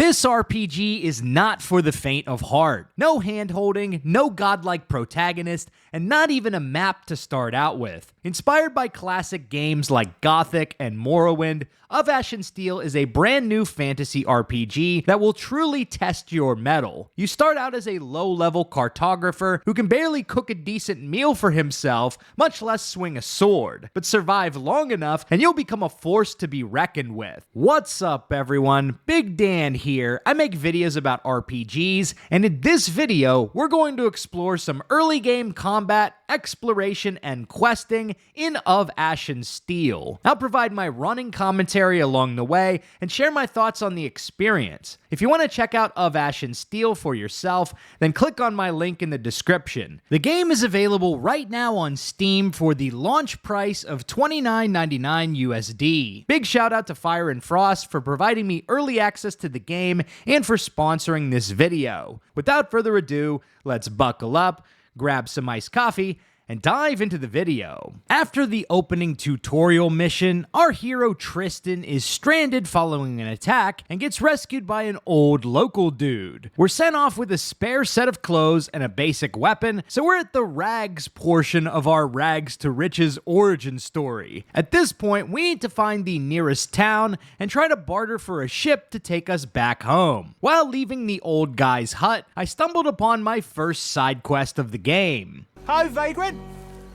This RPG is not for the faint of heart. No hand-holding, no godlike protagonist, and not even a map to start out with. Inspired by classic games like Gothic and Morrowind, Of Ash and Steel is a brand new fantasy RPG that will truly test your mettle. You start out as a low-level cartographer who can barely cook a decent meal for himself, much less swing a sword, but survive long enough and you'll become a force to be reckoned with. What's up everyone, Big Dan here. I make videos about RPGs, and in this video, we're going to explore some early game combat, exploration, and questing in Of Ash and Steel. I'll provide my running commentary along the way and share my thoughts on the experience. If you want to check out Of Ash and Steel for yourself, then click on my link in the description. The game is available right now on Steam for the launch price of $29.99 USD. Big shout out to Fire and Frost for providing me early access to the game and for sponsoring this video. Without further ado, let's buckle up, grab some iced coffee, and dive into the video. After the opening tutorial mission, our hero Tristan is stranded following an attack and gets rescued by an old local dude. We're sent off with a spare set of clothes and a basic weapon, so we're at the rags portion of our rags to riches origin story. At this point, we need to find the nearest town and try to barter for a ship to take us back home. While leaving the old guy's hut, I stumbled upon my first side quest of the game. Hi, Vagrant!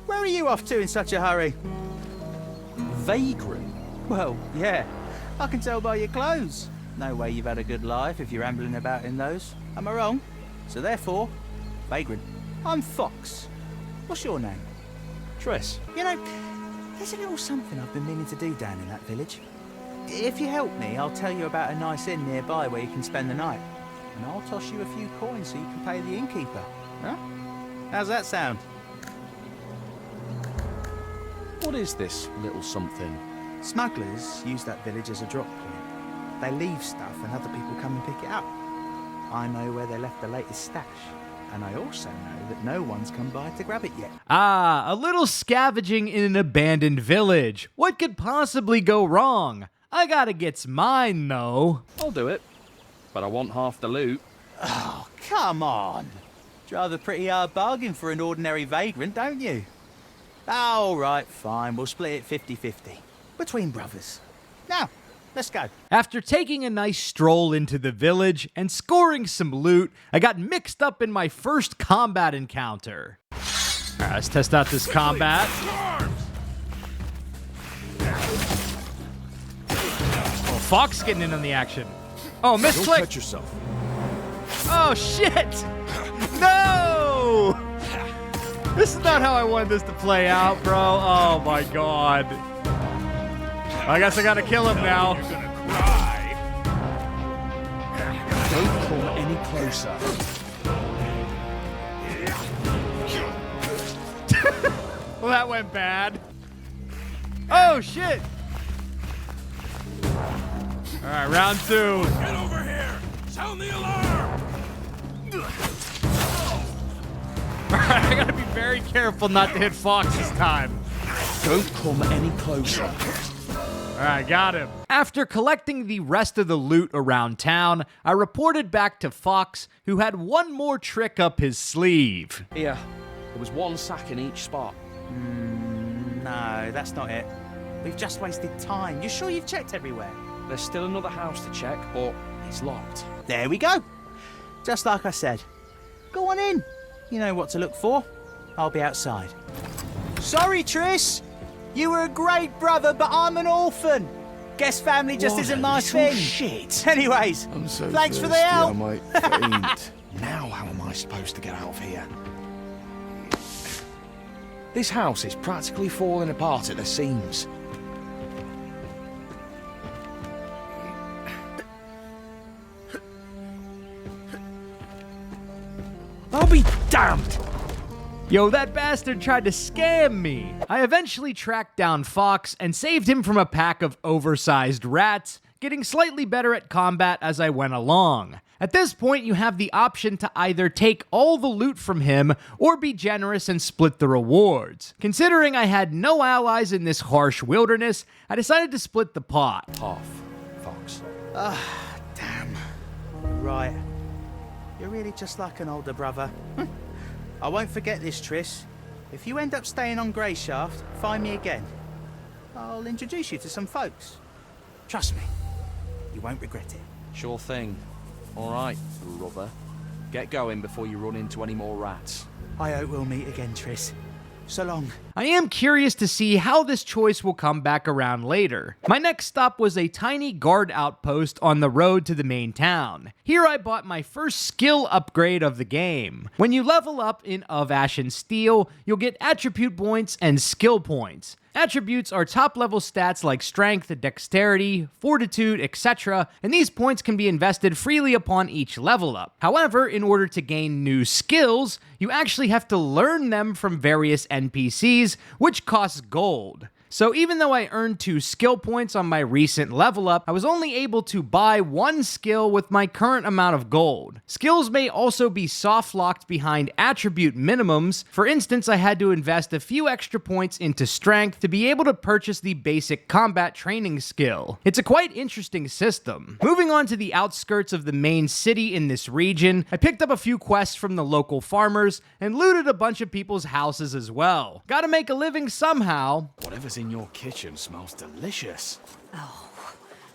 Where are you off to in such a hurry? Vagrant? Well, yeah. I can tell by your clothes. No way you've had a good life if you're ambling about in those. Am I wrong? So therefore, Vagrant. I'm Fox. What's your name? Triss. You know, there's a little something I've been meaning to do down in that village. If you help me, I'll tell you about a nice inn nearby where you can spend the night. And I'll toss you a few coins so you can pay the innkeeper. Huh? How's that sound? What is this little something? Smugglers use that village as a drop point. They leave stuff and other people come and pick it up. I know where they left the latest stash. And I also know that no one's come by to grab it yet. Ah, a little scavenging in an abandoned village. What could possibly go wrong? I gotta get mine though. I'll do it, but I want half the loot. Oh, come on. Rather pretty hard bargain for an ordinary vagrant, don't you? All right, fine. We'll split it 50-50. Between brothers. Now, let's go. After taking a nice stroll into the village and scoring some loot, I got mixed up in my first combat encounter. Alright, let's test out this combat. Oh, Fox getting in on the action. Oh, misclick. Don't touch yourself. Oh, shit! No! This is not how I wanted this to play out, bro. Oh my god. I guess I gotta kill him now. You're gonna cry. Don't come any closer. Well, that went bad. Oh, shit! Alright, round two. Get over here! Sound the alarm! Alright, I gotta be very careful not to hit Fox this time. Don't come any closer. Alright, got him. After collecting the rest of the loot around town, I reported back to Fox, who had one more trick up his sleeve. Here, there was one sack in each spot. No, that's not it. We've just wasted time. You sure you've checked everywhere? There's still another house to check, but it's locked. There we go. Just like I said. Go on in. You know what to look for. I'll be outside. Sorry, Triss. You were a great brother, but I'm an orphan. Guess family just What isn't a my little thing. shit. Anyways, I'm so thanks for the thirsty, help. I might faint. Now how am I supposed to get out of here? This house is practically falling apart at the seams. I'll be damned! Yo, that bastard tried to scam me. I eventually tracked down Fox and saved him from a pack of oversized rats, getting slightly better at combat as I went along. At this point, you have the option to either take all the loot from him or be generous and split the rewards. Considering I had no allies in this harsh wilderness, I decided to split the pot. Half, Fox. Damn. right. You're really just like an older brother. I won't forget this, Triss. If you end up staying on Greyshaft, find me again. I'll introduce you to some folks. Trust me, you won't regret it. Sure thing. All right, brother. Get going before you run into any more rats. I hope we'll meet again, Triss. So long. I am curious to see how this choice will come back around later. My next stop was a tiny guard outpost on the road to the main town. Here I bought my first skill upgrade of the game. When you level up in Of Ash and Steel, you'll get attribute points and skill points. Attributes are top-level stats like strength, dexterity, fortitude, etc., and these points can be invested freely upon each level up. However, in order to gain new skills, you actually have to learn them from various NPCs, which costs gold. So even though I earned 2 skill points on my recent level up, I was only able to buy 1 skill with my current amount of gold. Skills may also be soft locked behind attribute minimums. For instance, I had to invest a few extra points into strength to be able to purchase the basic combat training skill. It's a quite interesting system. Moving on to the outskirts of the main city in this region, I picked up a few quests from the local farmers and looted a bunch of people's houses as well. Gotta make a living somehow. Whatever's in your kitchen smells delicious.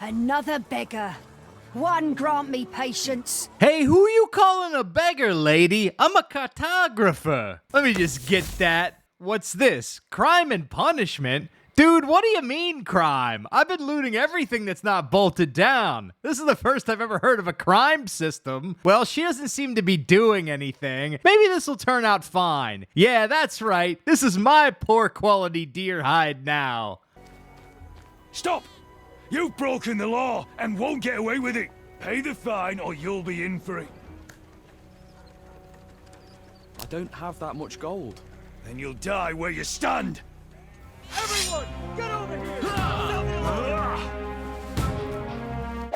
Another beggar. One grant me patience. Hey, who are you calling a beggar, lady? I'm a cartographer. Let me just get that. What's this? Crime and punishment? Dude, what do you mean crime? I've been looting everything that's not bolted down. This is the first I've ever heard of a crime system. Well, she doesn't seem to be doing anything. Maybe this will turn out fine. Yeah, that's right. This is my poor quality deer hide now. Stop! You've broken the law and won't get away with it. Pay the fine or you'll be in for it. I don't have that much gold. Then you'll die where you stand. Everyone, get over here!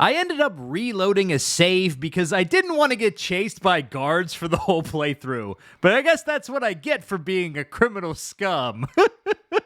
I ended up reloading a save because I didn't want to get chased by guards for the whole playthrough. But I guess that's what I get for being a criminal scum.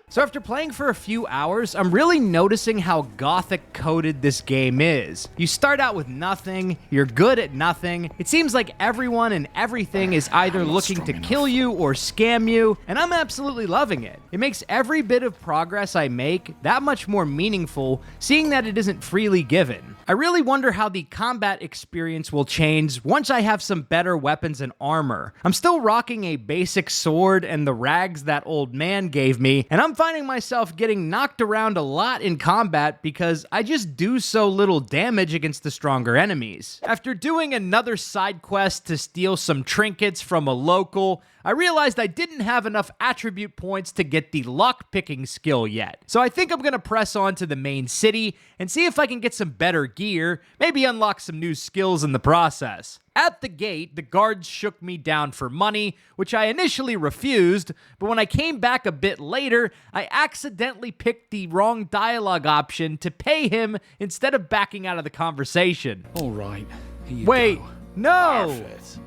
So after playing for a few hours, I'm really noticing how Gothic coded this game is. You start out with nothing, you're good at nothing. It seems like everyone and everything is either looking to kill you or scam you, and I'm absolutely loving it. It makes every bit of progress I make that much more meaningful, seeing that it isn't freely given. I really wonder how the combat experience will change once I have some better weapons and armor. I'm still rocking a basic sword and the rags that old man gave me, and I'm finding myself getting knocked around a lot in combat because I just do so little damage against the stronger enemies. After doing another side quest to steal some trinkets from a local, I realized I didn't have enough attribute points to get the lockpicking skill yet. So I think I'm gonna press on to the main city and see if I can get some better gear, maybe unlock some new skills in the process. At the gate, the guards shook me down for money, which I initially refused, but when I came back a bit later, I accidentally picked the wrong dialogue option to pay him instead of backing out of the conversation. All right, here you Wait, go. no! Perfect.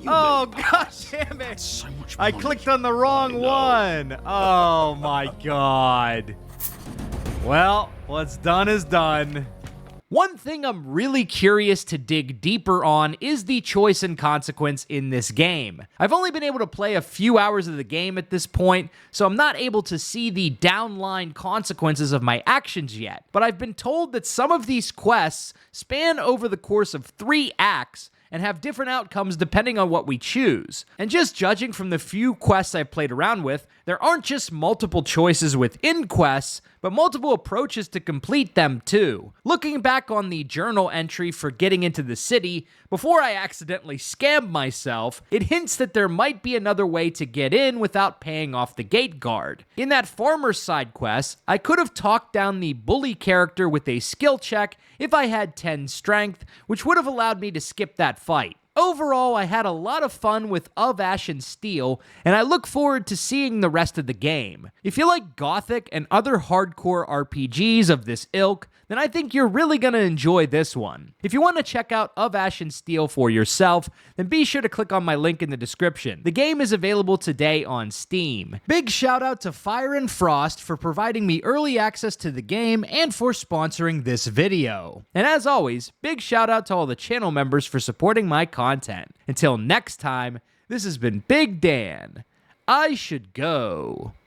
Oh, god damn it! So much I money. clicked on the wrong one! Oh my god. Well, what's done is done. One thing I'm really curious to dig deeper on is the choice and consequence in this game. I've only been able to play a few hours of the game at this point, so I'm not able to see the downline consequences of my actions yet. But I've been told that some of these quests span over the course of 3 acts, and have different outcomes depending on what we choose. And just judging from the few quests I've played around with, there aren't just multiple choices within quests, but multiple approaches to complete them too. Looking back on the journal entry for getting into the city, before I accidentally scammed myself, it hints that there might be another way to get in without paying off the gate guard. In that farmer side quest, I could have talked down the bully character with a skill check if I had 10 strength, which would have allowed me to skip that fight. Overall, I had a lot of fun with Of Ash and Steel, and I look forward to seeing the rest of the game. If you like Gothic and other hardcore RPGs of this ilk, then I think you're really going to enjoy this one. If you want to check out Of Ash and Steel for yourself, then be sure to click on my link in the description. The game is available today on Steam. Big shout out to Fire and Frost for providing me early access to the game and for sponsoring this video. And as always, big shout out to all the channel members for supporting my content. Until next time, this has been Big Dan. I should go.